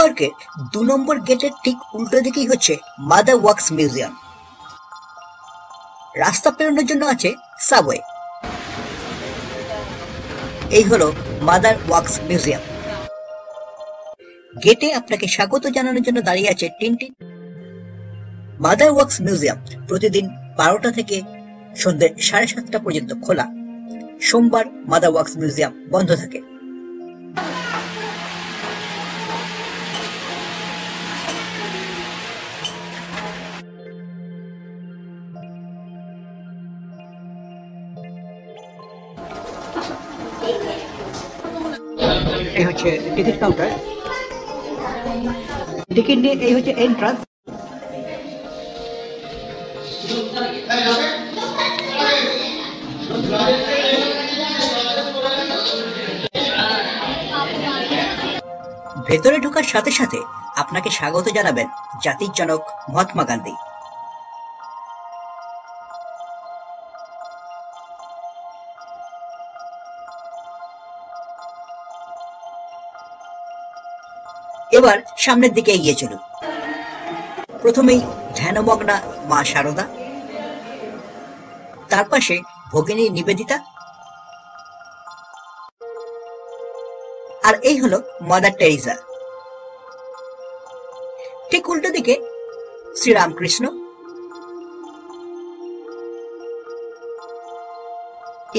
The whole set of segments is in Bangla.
পার্কের 2 নম্বর গেটের ঠিক উল্টো দিকেই হচ্ছে মাদার ওয়ার্কস মিউজিয়াম। রাস্তা পেরোনোর জন্য আছে সাবওয়ে। এই হলো মাদার ওয়ার্কস মিউজিয়াম। গেটে আপনাকে স্বাগত জানানোর জন্য দাঁড়িয়ে আছে টিনটিন। মাদার ওয়ার্কস মিউজিয়াম প্রতিদিন 12টা থেকে সন্ধ্যে 7:30 পর্যন্ত খোলা। সোমবার মাদার ওয়ার্কস মিউজিয়াম বন্ধ থাকে। এই হচ্ছে টিকিট কাউন্টার। টিকিট নিয়ে এই হচ্ছে এন্ট্রান্স। ভেতরে ঢোকার সাথে সাথে আপনাকে স্বাগত জানাবেন জাতির জনক মহাত্মা গান্ধী। এবার সামনের দিকে এগিয়ে চলুন। প্রথমেই ধ্যানমগ্না মা শারদা, তার পাশে ভগিনী নিবেদিতা, আর এই হলো মাদার টেরিজা। ঠিক উল্টো দিকে শ্রীরামকৃষ্ণ,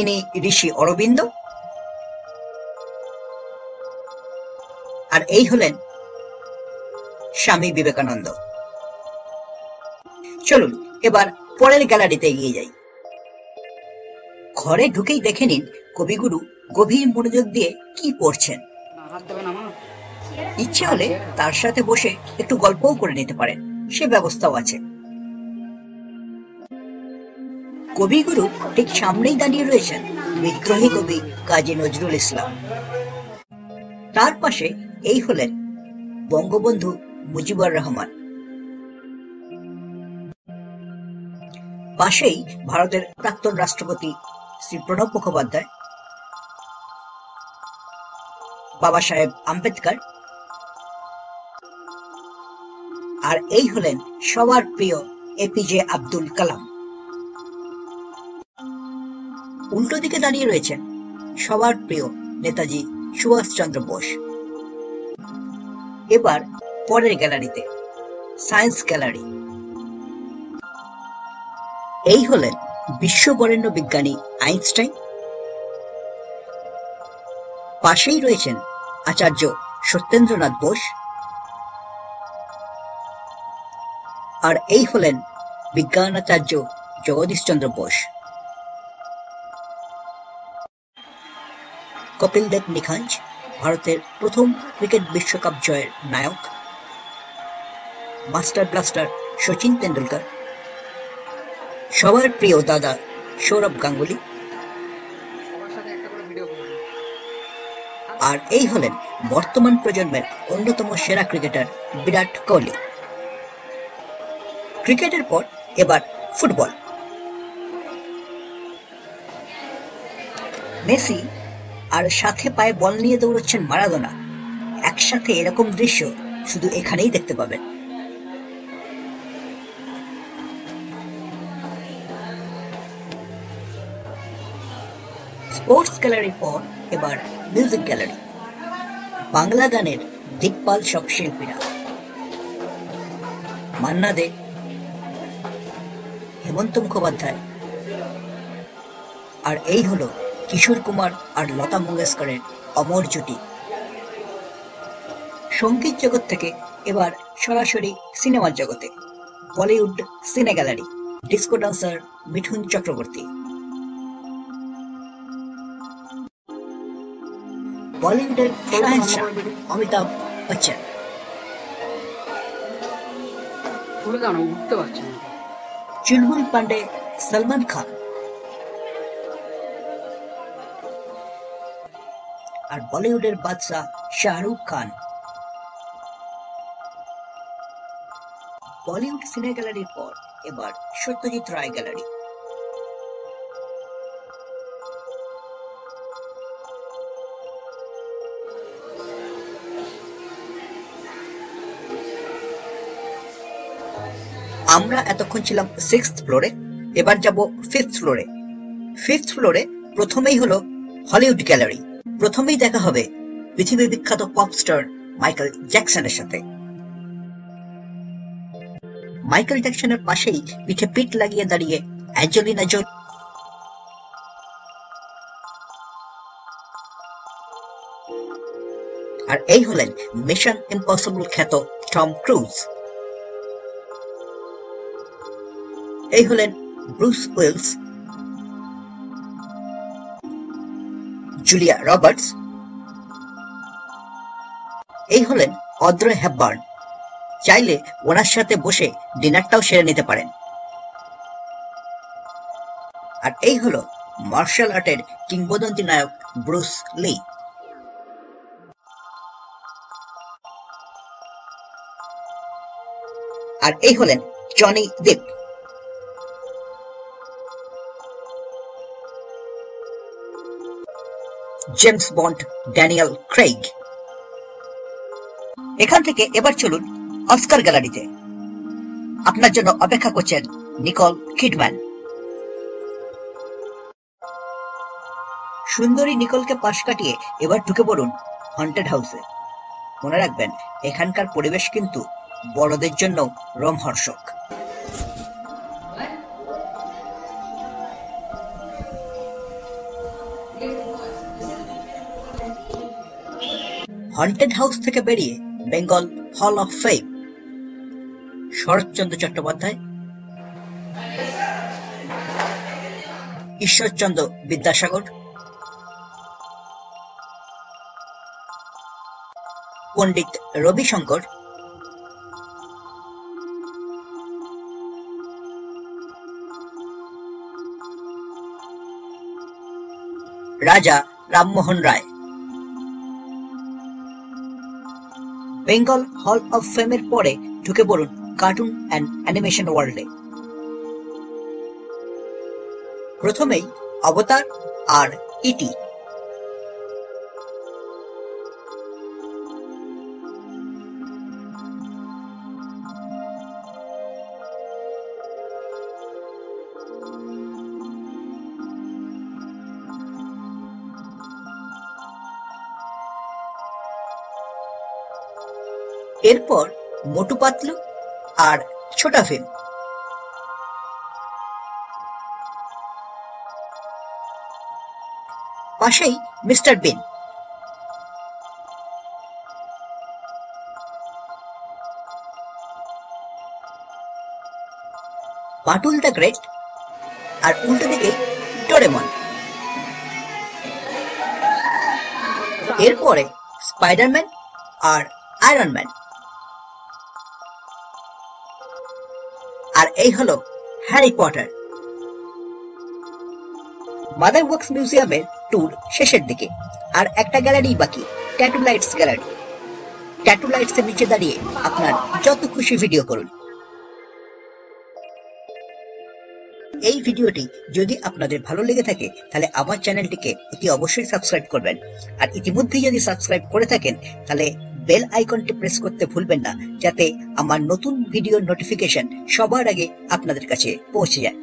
ইনি ঋষি অরবিন্দ, আর এই হলেন স্বামী বিবেকানন্দ। চলুন এবার পরের গ্যালারিতে এগিয়ে যাই। ঘরে ঢুকেই দেখে নিন কবিগুরু গভীর মনোযোগ দিয়ে কি পড়ছেন। ইচ্ছে হলে তার সাথে বসে একটু গল্পও করে নিতে পারেন, সে ব্যবস্থাও আছে। কবিগুরু ঠিক সামনেই দাঁড়িয়ে রয়েছেন বিদ্রোহী কবি কাজী নজরুল ইসলাম। তার পাশে এই হলেন বঙ্গবন্ধু মুজিবুর রহমান। পাশেই ভারতের প্রাক্তন রাষ্ট্রপতি শ্রী প্রণব মুখোপাধ্যায়, বাবা সাহেব আম্বেদকর, আর এই হলেন সবার প্রিয় এপিজে আব্দুল কালাম। উল্টো দিকে দাঁড়িয়ে রয়েছেন সবার প্রিয় নেতাজি সুভাষচন্দ্র বোস। এবার পরের গ্যালারিতে, সায়েন্স গ্যালারি। এই হলেন বিশ্ববরেণ্য বিজ্ঞানী আইনস্টাইন। পাশেই রয়েছেন আচার্য সত্যেন্দ্রনাথ বোস, আর এই হলেন বিজ্ঞানাচার্য জগদীশচন্দ্র বোস। কপিল দেব নিখাঞ্জ, ভারতের প্রথম ক্রিকেট বিশ্বকাপ জয়ের নায়ক। মাস্টার ব্লাস্টার শচীন তেন্ডুলকর, সবার প্রিয় দাদা সৌরভ গাঙ্গুলি, আর এই হলেন বর্তমান প্রজন্মের অন্যতম সেরা ক্রিকেটার বিরাট কোহলি। ক্রিকেটের পর এবার ফুটবল। মেসি আর সাথে পায়ে বল নিয়ে দৌড়চ্ছেন মারাদোনা। একসাথে এরকম দৃশ্য শুধু এখানেই দেখতে পাবেন। স্পোর্টস গ্যালারির পর এবার মিউজিক গ্যালারি। বাংলা গানের দিকপাল সব শিল্পীরা, মান্না দে, হেমন্ত মুখোপাধ্যায়, আর এই হলো কিশোর কুমার আর লতা মঙ্গেশকরের অমর জুটি। সঙ্গীত জগৎ থেকে এবার সরাসরি সিনেমার জগতে। বলিউড সিনে gallery, disco dancer Mithun Chakraborty. বলিউডের শাহেনশাহ অমিতাভ বচ্চন। চুলবুল পান্ডে সলমান খান, আর বলিউডের বাদশা শাহরুখ খান। বলিউড সিনে গ্যালারির পর এবার সত্যজিৎ রায় গ্যালারি। আমরা এতক্ষণ ছিলাম 6th ফ্লোরে, এবার যাব 5th ফ্লোরে। 5th ফ্লোরে প্রথমেই হলো হলিউড গ্যালারি। প্রথমেই দেখা হবে পৃথিবী বিখ্যাত পপ স্টার মাইকেল জ্যাকসনের সাথে। মাইকেল জ্যাকসনের পাশেই পিঠে পিঠ লাগিয়ে দাঁড়িয়ে অ্যাঞ্জেলিনা জোলি। আর এই হলেন মিশন ইম্পসিবল খ্যাত টম ক্রুজ। এই হলেন ব্রুস উইলস, জুলিয়া রবার্টস। এই হলেন অড্রে হেপবার্ন। চাইলে ওনার সাথে বসে ডিনারটাও সেরে নিতে পারেন। আর এই হলো মার্শাল আর্টের কিংবদন্তি নায়ক ব্রুস লি। আর এই হলেন Johnny deep. James bond Daniel Craig. এখান থেকে এবার চলুন অস্কার গ্যালারিতে। আপনার জন্য অপেক্ষা করছেন নিকোল কিডম্যান। সুন্দরী নিকোলকে পাশ কাটিয়ে এবার ঢুকে পড়ুন হন্টেড হাউসে। মনে রাখবেন, এখানকার পরিবেশ কিন্তু বড়দের জন্য রোমহর্ষক। হন্টেড হাউস থেকে বেরিয়ে Bengal hall of fame, Saratchandra Chattopadhyay, Ishwarchandra Vidyasagar, পণ্ডিত রবিশঙ্কর, রাজা রামমোহন রায়। বেঙ্গল হল অফ ফেমের পরে ঢুকে পড়ুন কার্টুন অ্যান্ড অ্যানিমেশন ওয়ার্ল্ডে। প্রথমেই অবতার আর ইটি। এরপর মোটু পাতলু আর ছোটা ভীম। পাশেই Mister Bean. Batul the great, আর উল্টো দিকে ডোরেমন। এরপরে স্পাইডারম্যান আর আয়রন ম্যান। আর এই হলো হ্যারি পটার। মাদার ওয়ার্কস মিউজিয়ামের ট্যুর শেষের দিকে, আর একটা গ্যালারি বাকি, tattoo lights gallery. Tattoo lights এর নিচে দাঁড়িয়ে আপনার যত খুশি ভিডিও করুন। এই ভিডিওটি যদি আপনাদের ভালো লেগে থাকে তাহলে আমার চ্যানেলটিকে অতি অবশ্যই সাবস্ক্রাইব করবেন। আর ইতিমধ্যে যদি সাবস্ক্রাইব করে থাকেন তাহলে বেল আইকনটি প্রেস করতে ভুলবেন না, যাতে আমার নতুন ভিডিওর নোটিফিকেশন সবার আগে আপনাদের কাছে পৌঁছে যায়।